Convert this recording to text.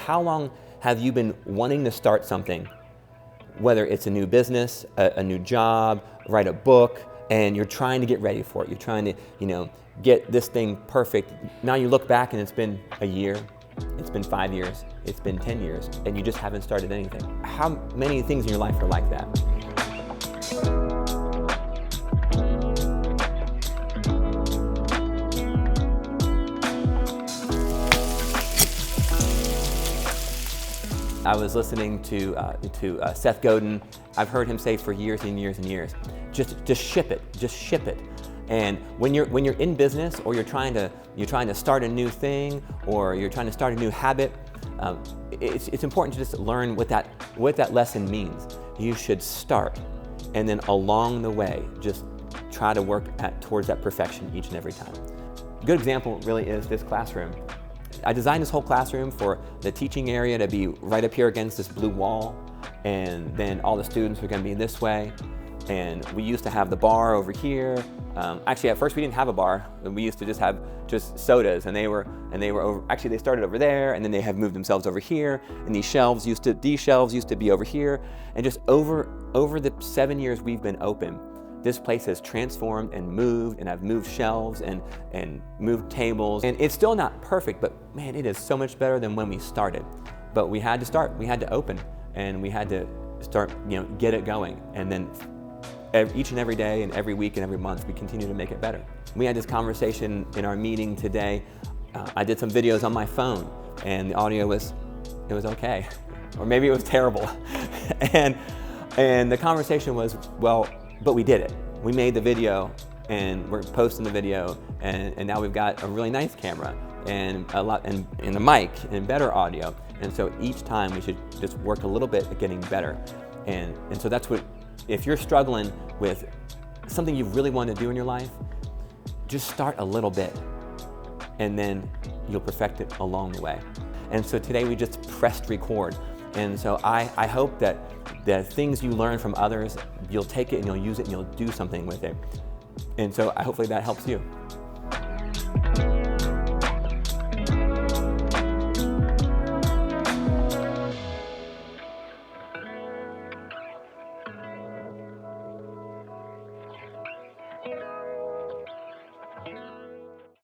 how long have you been wanting to start something? Whether it's a new business, a new job, write a book, and you're trying to get ready for it. You're trying to, get this thing perfect. Now you look back and it's been a year, it's been 5 years, it's been 10 years, and you just haven't started anything. How many things in your life are like that? I was listening to Seth Godin. I've heard him say for years and years and years, just ship it. And when you're in business, or you're trying to start a new thing, or you're trying to start a new habit, it's important to just learn what that lesson means. You should start, and then along the way, just try to work towards that perfection each and every time. A good example really is this classroom. I designed this whole classroom for the teaching area to be right up here against this blue wall, and then all the students were going to be this way. And we used to have the bar over here. Actually, at first we didn't have a bar. We used to just have sodas, and they were over. Actually, they started over there, and then they have moved themselves over here. And these shelves used to be over here. And just over the 7 years we've been open, this place has transformed and moved, and I've moved shelves and moved tables. And it's still not perfect, but man, it is so much better than when we started. But we had to start, we had to open, and we had to start, get it going. And then each and every day and every week and every month, we continue to make it better. We had this conversation in our meeting today. I did some videos on my phone, and the audio was okay, or maybe it was terrible. and the conversation was, well, but we did it. We made the video, and we're posting the video, and now we've got a really nice camera and and a mic and better audio. And so each time we should just work a little bit at getting better. And so that's what, if you're struggling with something you really want to do in your life, just start a little bit, and then you'll perfect it along the way. And so today we just pressed record. And so I hope that the things you learn from others, you'll take it and you'll use it and you'll do something with it. And so hopefully that helps you.